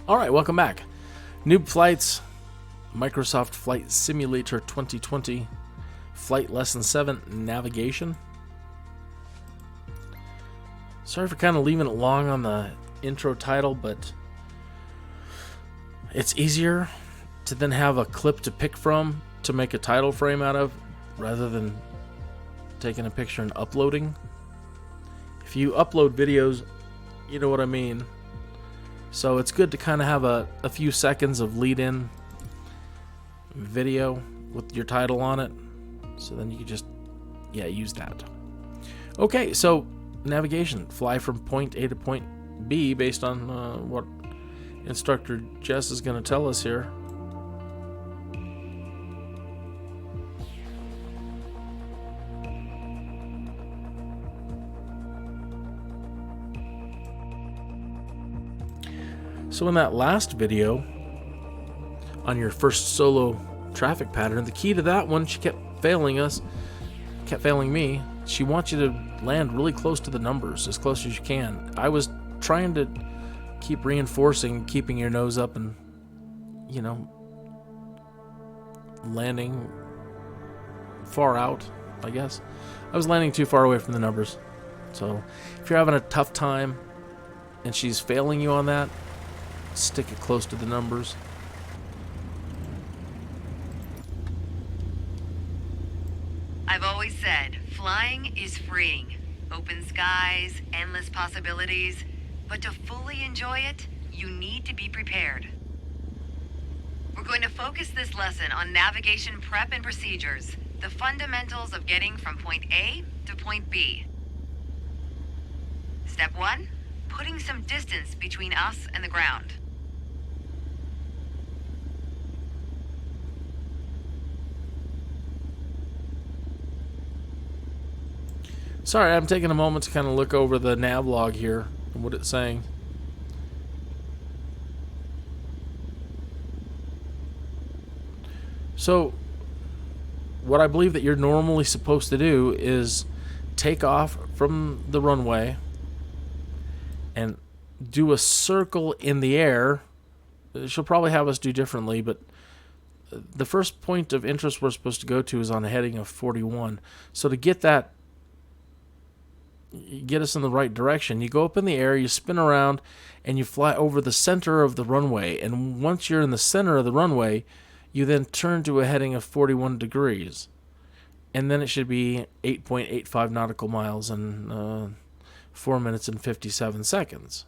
All right, welcome back. Noob Flights, Microsoft Flight Simulator 2020, Flight Lesson 7, Navigation. Sorry for kind of leaving it long on the intro title, but it's easier to then have a clip to pick from to make a title frame out of, rather than taking a picture and uploading. If you upload videos, you know what I mean. So it's good to kind of have a few seconds of lead-in video with your title on it. So then you can just, use that. Okay, so navigation. Fly from point A to point B based on what instructor Jess is going to tell us here. So in that last video on your first solo traffic pattern, the key to that one, she kept failing me. She wants you to land really close to the numbers, as close as you can. I was trying to keep reinforcing, keeping your nose up and, landing far out, I guess. I was landing too far away from the numbers. So if you're having a tough time and she's failing you on that, stick it close to the numbers. I've always said, flying is freeing. Open skies, endless possibilities. But to fully enjoy it, you need to be prepared. We're going to focus this lesson on navigation prep and procedures, the fundamentals of getting from point A to point B. Step 1, putting some distance between us and the ground. Sorry, I'm taking a moment to kind of look over the nav log here and what it's saying. So, what I believe that you're normally supposed to do is take off from the runway and do a circle in the air. She'll probably have us do differently, but the first point of interest we're supposed to go to is on a heading of 41. So to get us in the right direction, you go up in the air, you spin around, and you fly over the center of the runway. And once you're in the center of the runway, you then turn to a heading of 41 degrees. And then it should be 8.85 nautical miles in 4 minutes and 57 seconds.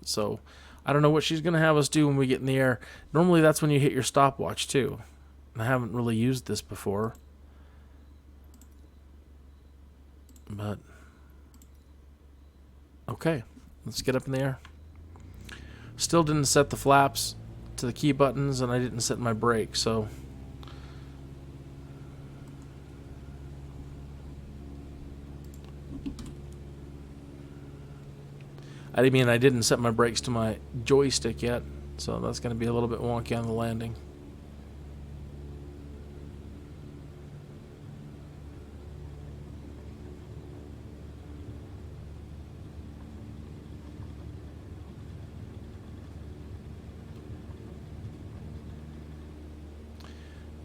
So I don't know what she's going to have us do when we get in the air. Normally that's when you hit your stopwatch too. I haven't really used this before. But okay, let's get up in the air. Still didn't set the flaps to the key buttons, and I didn't set my brakes, so I didn't set my brakes to my joystick yet, so that's going to be a little bit wonky on the landing.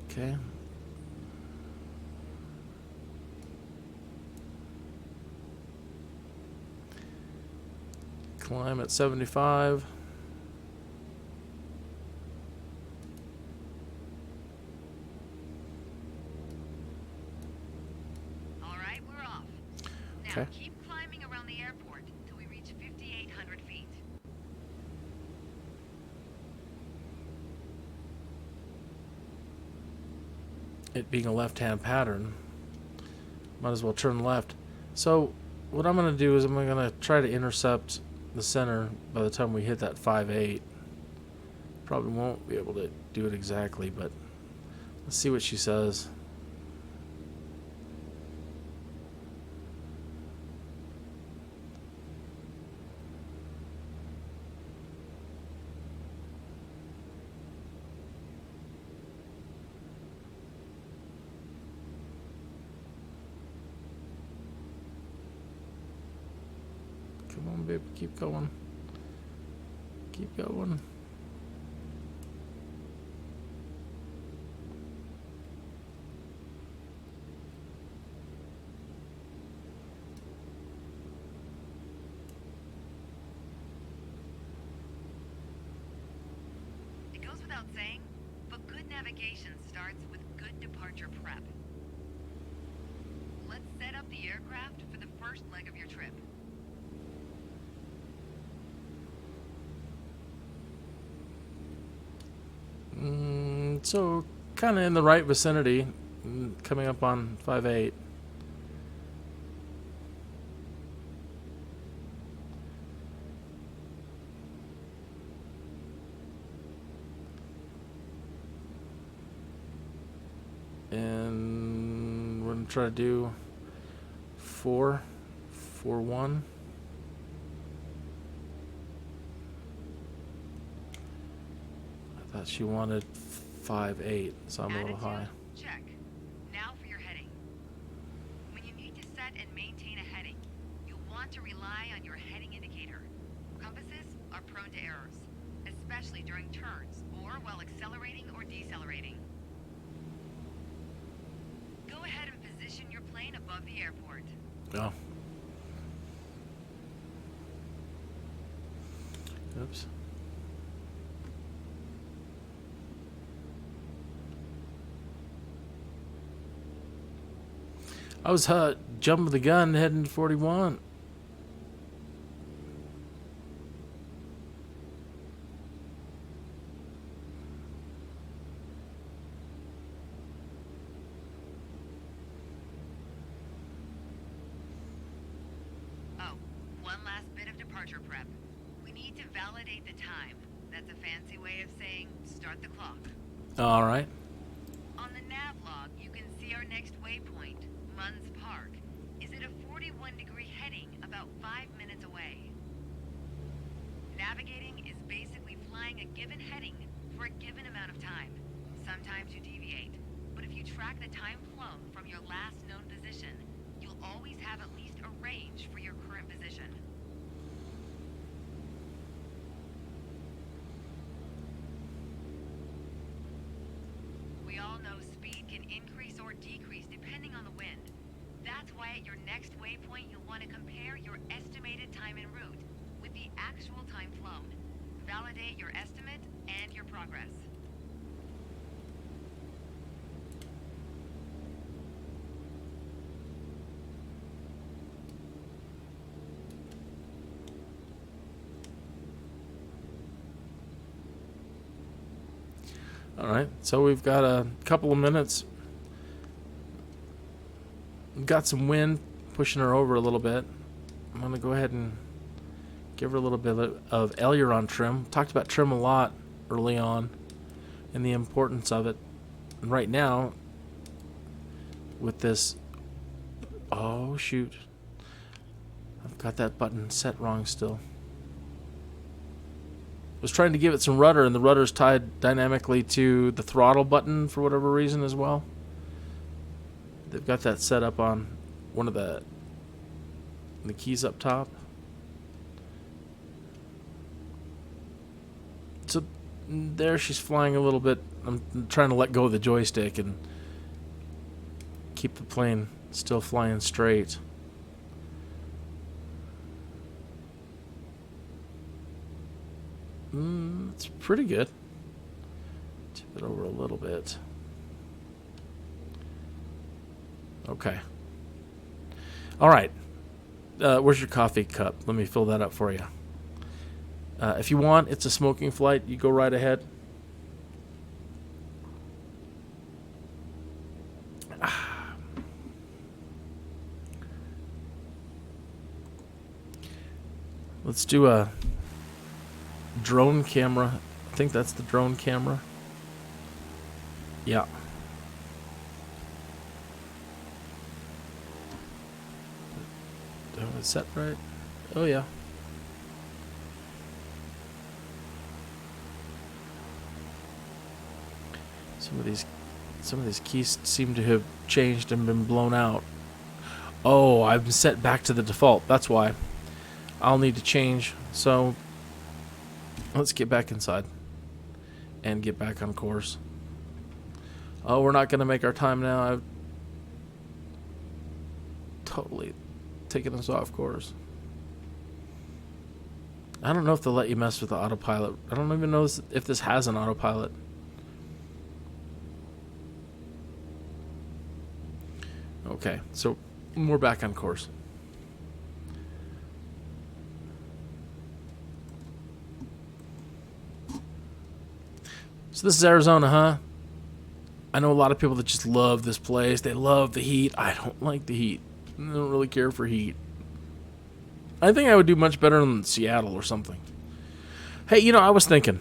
Okay. Climb at 75. All right, we're off. Now Okay. keep climbing around the airport till we reach 5,800 feet. It being a left-hand pattern, might as well turn left. So what I'm going to do is I'm going to try to intercept the center by the time we hit that 5.8. Probably won't be able to do it exactly, but let's see what she says. Come on, baby, keep going. keep going. It goes without saying, but good navigation starts with good departure prep. Let's set up the aircraft for the first leg of your trip. So, kind of in the right vicinity, coming up on 5-8. And we're going to try to do 4-4-1. I thought she wanted 5-8, so I'm a little high. Check. Now for your heading. When you need to set and maintain a heading, you'll want to rely on your heading indicator. Compasses are prone to errors, especially during turns or while accelerating or decelerating. Go ahead and position your plane above the airport. Oh. Oops. I was jumping the gun heading to 41. Oh, one last bit of departure prep. We need to validate the time. That's a fancy way of saying start the clock. All right. On the nav log, you can see our next waypoint, Munns Park, is at a 41-degree heading about 5 minutes away. Navigating is basically flying a given heading for a given amount of time. Sometimes you deviate, but if you track the time flown from your last known position, you'll always have at least a range for your current position. We all know speed can increase or decrease depending on the wind. That's why at your next waypoint you'll want to compare your estimated time en route with the actual time flown. Validate your estimate and your progress. All right. So we've got a couple of minutes. We've got some wind pushing her over a little bit. I'm going to go ahead and give her a little bit of aileron trim. Talked about trim a lot early on and the importance of it. And right now, with this... Oh, shoot. I've got that button set wrong still. Was trying to give it some rudder, and the rudder's tied dynamically to the throttle button for whatever reason as well. They've got that set up on one of the keys up top. So there she's flying a little bit. I'm trying to let go of the joystick and keep the plane still flying straight. It's pretty good. Tip it over a little bit. Okay. All right. Where's your coffee cup? Let me fill that up for you. If you want, it's a smoking flight. You go right ahead. Let's do a drone camera. I think that's the drone camera. Yeah. Is that right? Oh yeah. Some of these keys seem to have changed and been blown out. Oh, I've set back to the default. That's why. I'll need to change. So Let's get back inside and get back on course. Oh, we're not going to make our time now. I've totally taken us off course. I don't know if they'll let you mess with the autopilot. I don't even know if this has an autopilot. Okay, so we're back on course. So this is Arizona, huh? I know a lot of people that just love this place. They love the heat. I don't like the heat. I don't really care for heat. I think I would do much better in Seattle or something. Hey, you know, I was thinking,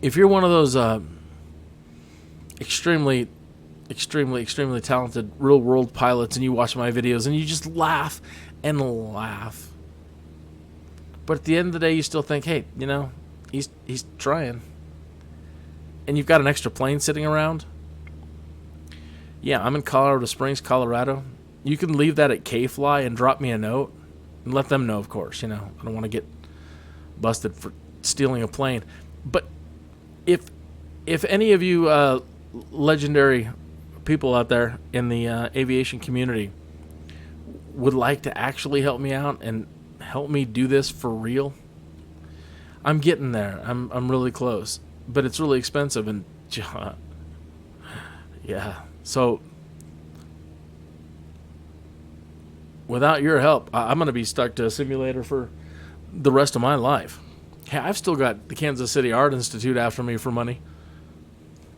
if you're one of those extremely talented real-world pilots and you watch my videos and you just laugh and laugh, but at the end of the day you still think, hey, you know, he's trying, and you've got an extra plane sitting around. Yeah, I'm in Colorado Springs, Colorado. You can leave that at K-Fly and drop me a note and let them know, of course. You know, I don't want to get busted for stealing a plane. But if any of you legendary people out there in the aviation community would like to actually help me out and help me do this for real, I'm getting there. I'm really close, but it's really expensive, and yeah. So without your help, I'm going to be stuck to a simulator for the rest of my life. Hey, I've still got the Kansas City Art Institute after me for money.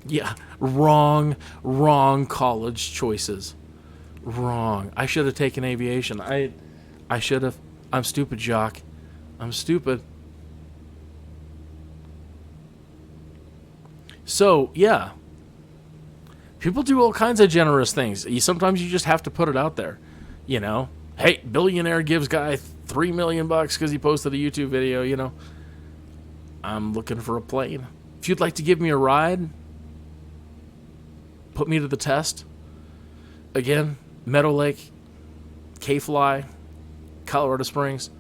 Yeah, wrong college choices. Wrong. I should have taken aviation. I should have. I'm stupid, Jock. I'm stupid. So, yeah. People do all kinds of generous things. Sometimes you just have to put it out there. You know, hey, billionaire gives guy $3 million because he posted a YouTube video, you know. I'm looking for a plane. If you'd like to give me a ride, put me to the test. Again, Meadow Lake, K-Fly, Colorado Springs.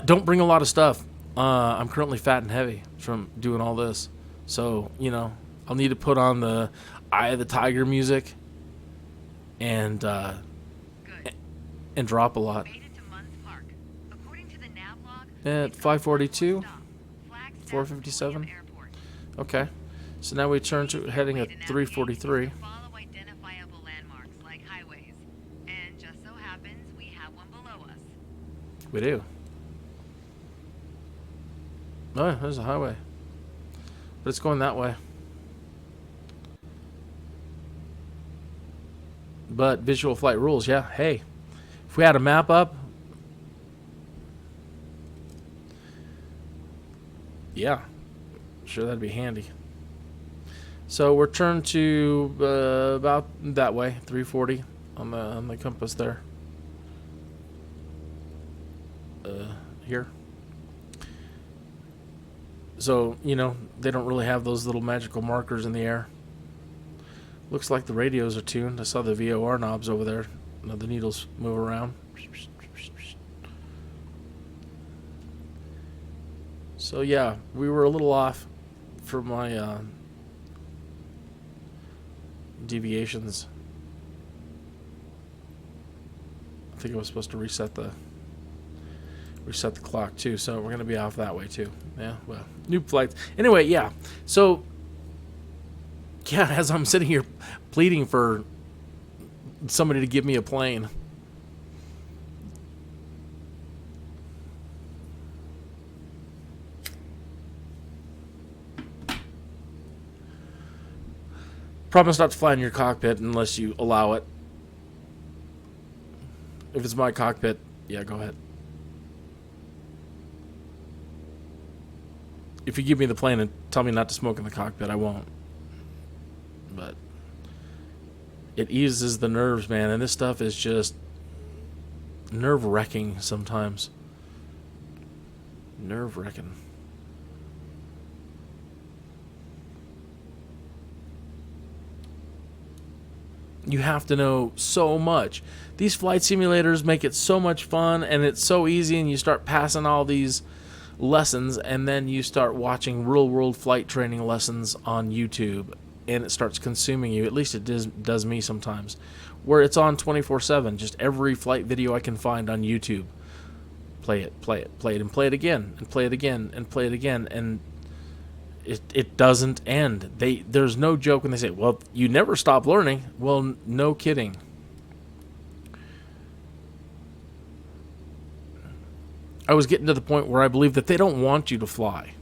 Don't bring a lot of stuff. I'm currently fat and heavy from doing all this. So, you know, I'll need to put on the Eye of the Tiger music and drop a lot. At 542, 457. Okay. So now we turn to heading at 343. Follow identifiable landmarks like highways. And just so happens we have one below us. We do. Oh, there's a highway. But it's going that way. But visual flight rules, yeah. Hey, if we had a map up, yeah, sure, that'd be handy. So we're turned to about that way, 340 on the compass there. Here. So, you know, they don't really have those little magical markers in the air. Looks like the radios are tuned. I saw the VOR knobs over there. You know, the needles move around. So, yeah, we were a little off for my deviations. I think I was supposed to reset the clock too, so we're going to be off that way too. Yeah, well, new flights. Anyway, yeah. So, yeah, as I'm sitting here pleading for somebody to give me a plane. Promise not to fly in your cockpit unless you allow it. If it's my cockpit, yeah, go ahead. If you give me the plane and tell me not to smoke in the cockpit, I won't. But it eases the nerves, man. And this stuff is just nerve-wracking sometimes. Nerve-wracking. You have to know so much. These flight simulators make it so much fun, and it's so easy, and you start passing all these lessons, and then you start watching real-world flight training lessons on YouTube, and it starts consuming you. At least it does me sometimes, where it's on 24/7, just every flight video I can find on YouTube. Play it, and play it again, and play it again, and play it again, and it doesn't end. There's no joke when they say, well, you never stop learning. Well, no kidding. I was getting to the point where I believe that they don't want you to fly.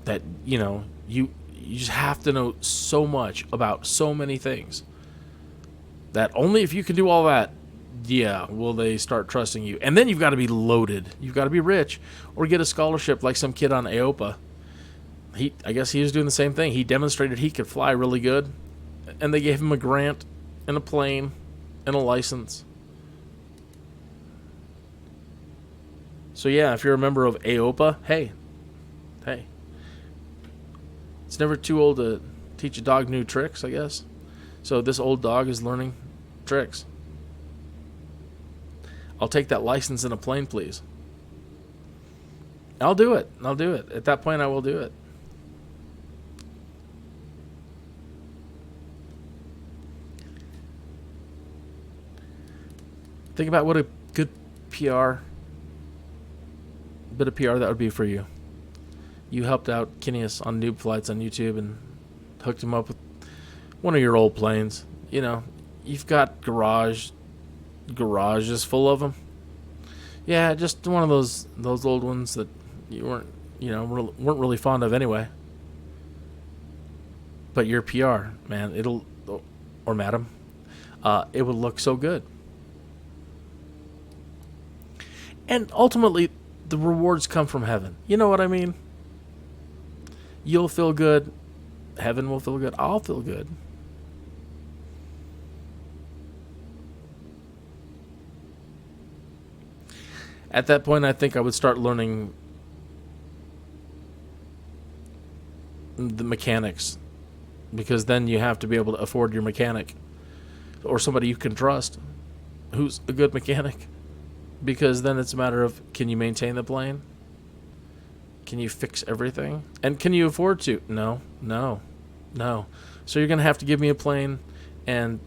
That, you just have to know so much about so many things that only if you can do all that, will they start trusting you. And then you've got to be loaded. You've got to be rich or get a scholarship like some kid on AOPA. I guess he was doing the same thing. He demonstrated he could fly really good, and they gave him a grant and a plane and a license. So yeah, if you're a member of AOPA, hey. It's never too old to teach a dog new tricks, I guess. So this old dog is learning tricks. I'll take that license in a plane, please. I'll do it. At that point, I will do it. Think about what a good bit of PR that would be for you. You helped out Kinneas on noob flights on YouTube and hooked him up with one of your old planes. You've got garages full of them. Yeah, just one of those old ones that you weren't really fond of anyway. But your PR, man, or madam, it would look so good. And ultimately, the rewards come from heaven. You know what I mean? You'll feel good. Heaven will feel good. I'll feel good. At that point, I think I would start learning the mechanics, because then you have to be able to afford your mechanic or somebody you can trust who's a good mechanic, because then it's a matter of, can you maintain the plane? Can you fix everything? And can you afford to? No. So you're going to have to give me a plane and,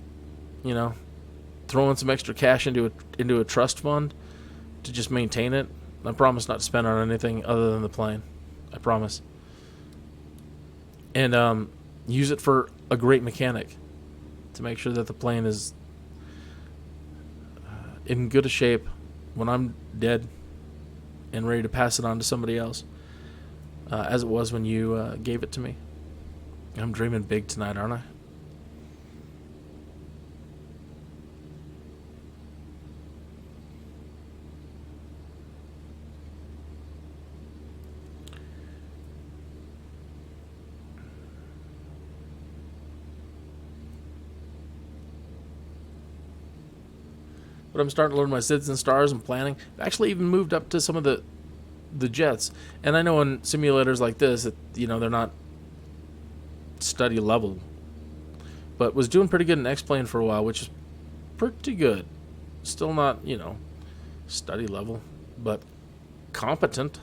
throw in some extra cash into a trust fund to just maintain it. I promise not to spend on anything other than the plane. I promise. And use it for a great mechanic to make sure that the plane is in good a shape when I'm dead and ready to pass it on to somebody else, as it was when you gave it to me. I'm dreaming big tonight, aren't I? But I'm starting to learn my SIDS and stars and planning. I've actually even moved up to some of the jets. And I know in simulators like this that, they're not study level. But was doing pretty good in X-Plane for a while, which is pretty good. Still not, study level, but competent.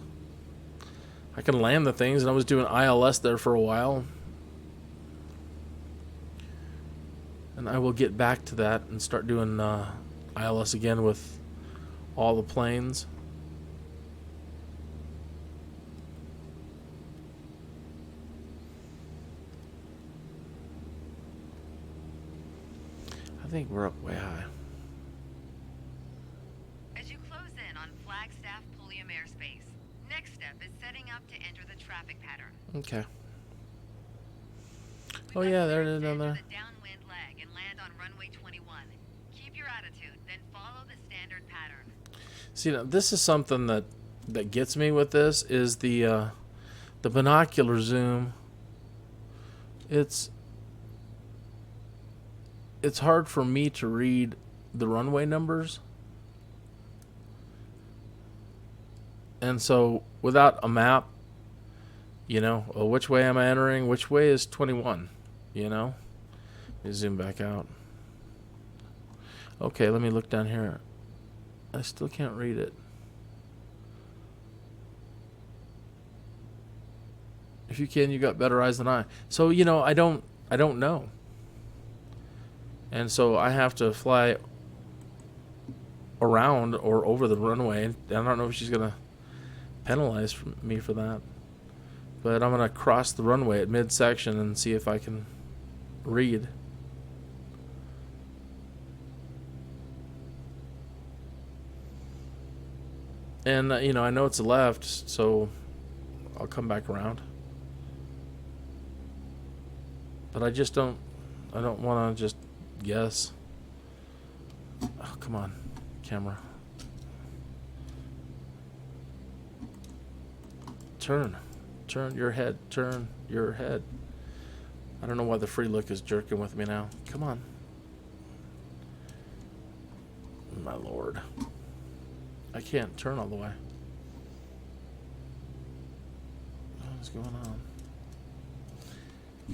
I can land the things, and I was doing ILS there for a while. And I will get back to that and start doing ILS again with all the planes. I think we're up way high. As you close in on Flagstaff Pulliam airspace, next step is setting up to enter the traffic pattern. Okay. Oh yeah, there it is down there. The downwind leg and land on runway 21. Keep your attitude, then follow the standard pattern. See, now, this is something that gets me with this is the binocular zoom. It's hard for me to read the runway numbers. And so without a map, which way am I entering? Which way is 21? Let me zoom back out. Okay, let me look down here. I still can't read it. If you can, you got better eyes than I. So, I don't know. And so I have to fly around or over the runway. I don't know if she's going to penalize me for that. But I'm going to cross the runway at midsection and see if I can read. And, I know it's a left, so I'll come back around. But I don't want to just guess. Oh, come on, camera. Turn your head, turn your head. I don't know why the free look is jerking with me now. Come on. My lord. I can't turn all the way. What's going on?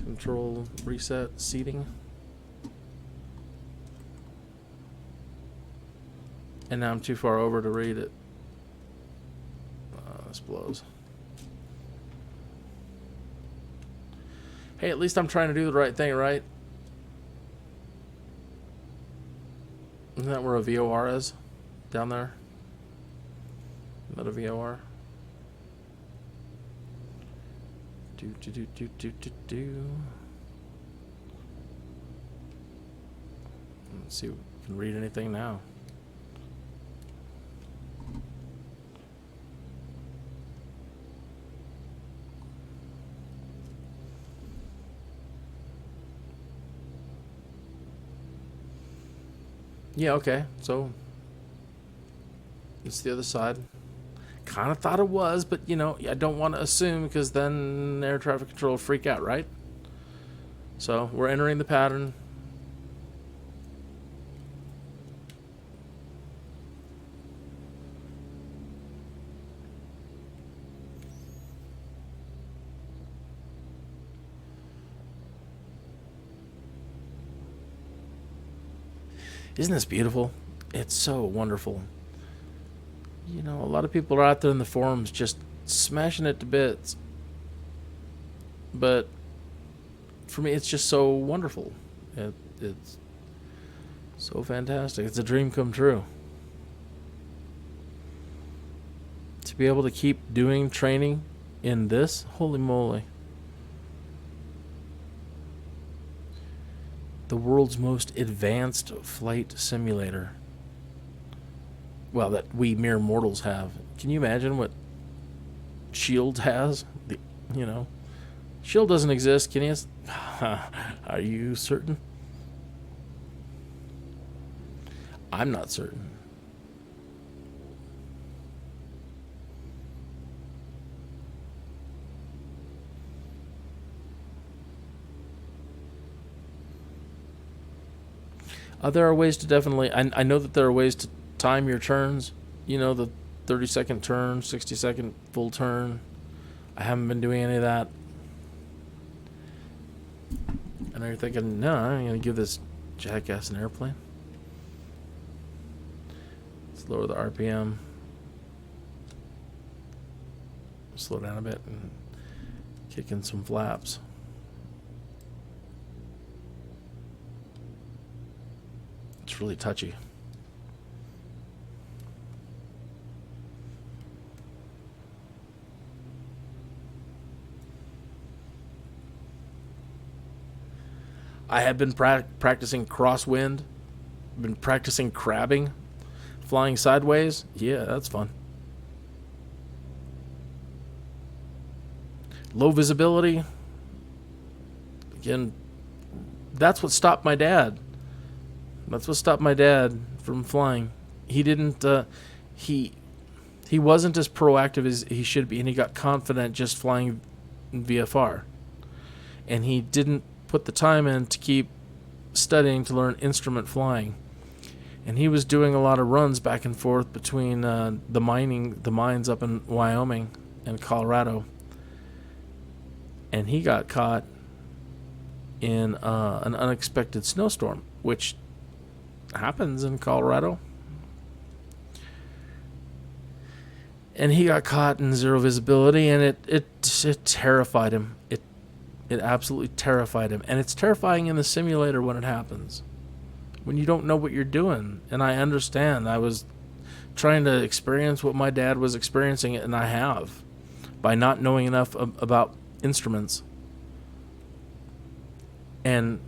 Control, reset, seating. And now I'm too far over to read it. This blows. Hey, at least I'm trying to do the right thing, right? Isn't that where a VOR is? Down there? Isn't that a VOR? Do. Let's see if we can read anything now. Yeah, okay. So it's the other side. Kind of thought it was, but I don't want to assume because then air traffic control will freak out, right? So we're entering the pattern. Isn't this beautiful? It's so wonderful. A lot of people are out there in the forums just smashing it to bits. But for me, it's just so wonderful. It's so fantastic. It's a dream come true. To be able to keep doing training in this, holy moly. The world's most advanced flight simulator. Well, that we mere mortals have. Can you imagine what Shield has? Shield doesn't exist, Kinneas. Are you certain? I'm not certain. There are ways to definitely... I know that there are ways to time your turns. The 30-second turn, 60-second full turn. I haven't been doing any of that. I know you're thinking, no, I'm going to give this jackass an airplane. Let's lower the RPM. Slow down a bit and kick in some flaps. It's really touchy. I have been practicing crosswind, been practicing crabbing, flying sideways. Yeah, that's fun. Low visibility. Again, that's what stopped my dad. That's what stopped my dad from flying. He didn't, he wasn't as proactive as he should be, and he got confident just flying VFR. And he didn't put the time in to keep studying to learn instrument flying. And he was doing a lot of runs back and forth between the mines up in Wyoming and Colorado. And he got caught in an unexpected snowstorm, which happens in Colorado. And he got caught in zero visibility, and it terrified him. It absolutely terrified him. And it's terrifying in the simulator when it happens, when you don't know what you're doing. And I understand. I was trying to experience what my dad was experiencing, and I have, by not knowing enough about instruments. And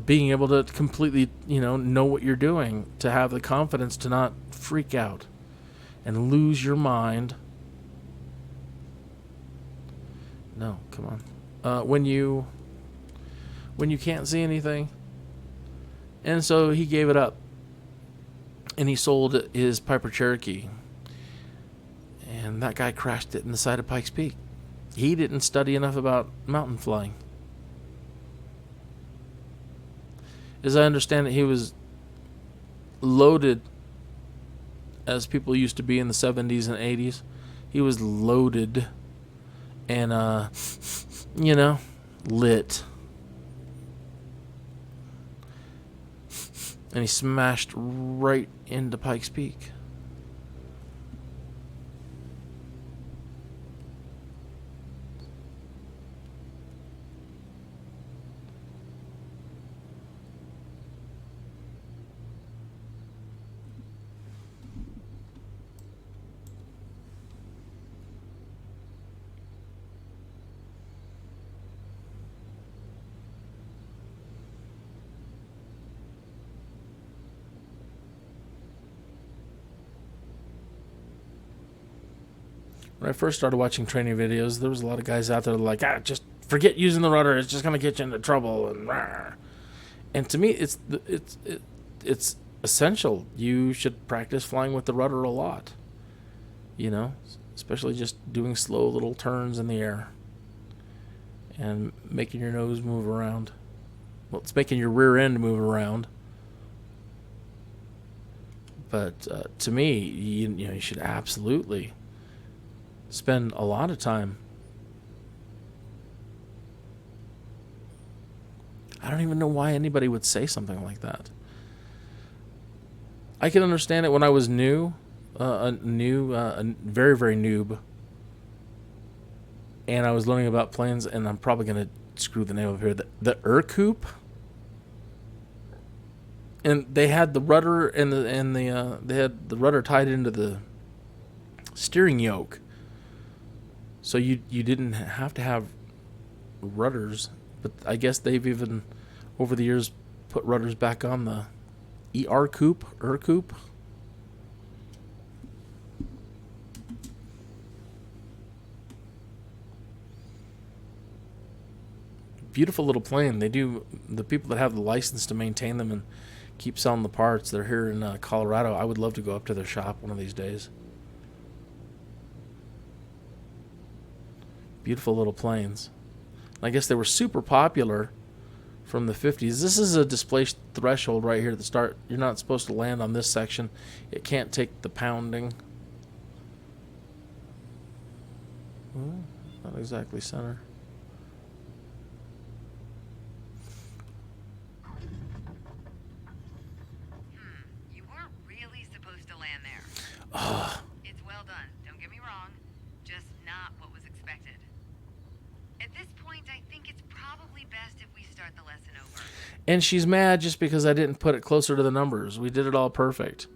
being able to completely, know what you're doing, to have the confidence to not freak out and lose your mind. No, come on. When you can't see anything. And so he gave it up. And he sold his Piper Cherokee. And that guy crashed it in the side of Pikes Peak. He didn't study enough about mountain flying. As I understand it, he was loaded, as people used to be in the 70s and 80s. He was loaded and, lit. And he smashed right into Pikes Peak. When I first started watching training videos, there was a lot of guys out there like, just forget using the rudder. It's just going to get you into trouble. And to me, it's essential. You should practice flying with the rudder a lot. Especially just doing slow little turns in the air and making your nose move around. Well, it's making your rear end move around. But to me, you should absolutely spend a lot of time. I don't even know why anybody would say something like that. I can understand it when I was new, very, very noob, and I was learning about planes, and I'm probably going to screw the name of here, the Ercoup. And they had the rudder they had the rudder tied into the steering yoke. So you didn't have to have rudders, but I guess they've even, over the years, put rudders back on the Ercoup. Beautiful little plane. The people that have the license to maintain them and keep selling the parts, they're here in Colorado. I would love to go up to their shop one of these days. Beautiful little planes. I guess they were super popular from the 50s. This is a displaced threshold right here at the start. You're not supposed to land on this section. It can't take the pounding. Well, not exactly center. You weren't really supposed to land there. Ugh. It's well done. Don't get me wrong. Just not what was expected. At this point, I think it's probably best if we start the lesson over. And she's mad just because I didn't put it closer to the numbers. We did it all perfect.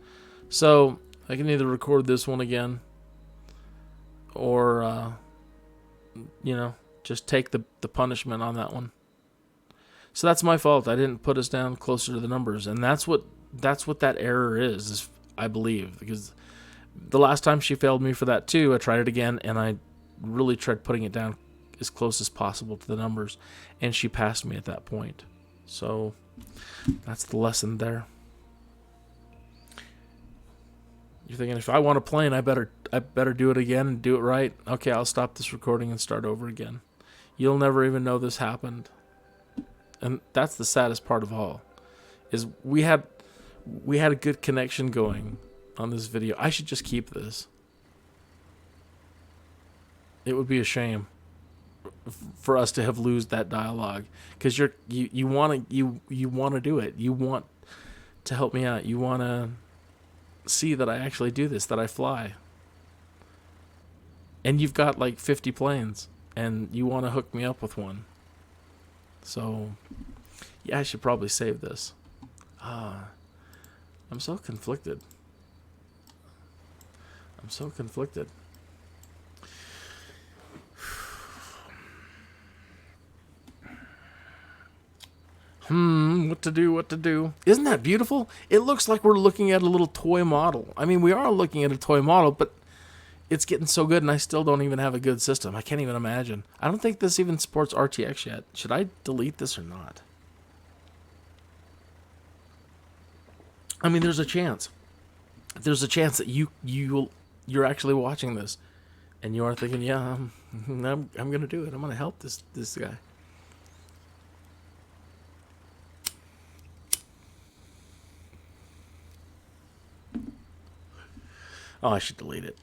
So I can either record this one again or, just take the punishment on that one. So that's my fault. I didn't put us down closer to the numbers. And that's what that error is, I believe. Because the last time she failed me for that too, I tried it again, and I really tried putting it down as close as possible to the numbers, and she passed me at that point. So that's the lesson there. You're thinking, if I want a plane, I better do it again and do it right. Okay, I'll stop this recording and start over again. You'll never even know this happened. And that's the saddest part of all, is we had a good connection going on this video. I should just keep this. It would be a shame. for us to have lose that dialogue, because you want to do it. You want to help me out. You want to see that I actually do this, that I fly. And you've got like 50 planes, and you want to hook me up with one. So, yeah, I should probably save this. I'm so conflicted. What to do? Isn't that beautiful? It looks like we're looking at a little toy model. I mean, we are looking at a toy model, but it's getting so good, and I still don't even have a good system. I can't even imagine. I don't think this even supports RTX yet. Should I delete this or not? I mean, there's a chance. There's a chance that you're actually watching this, and you are thinking, yeah, I'm gonna do it. I'm gonna help this guy. Oh, I should delete it.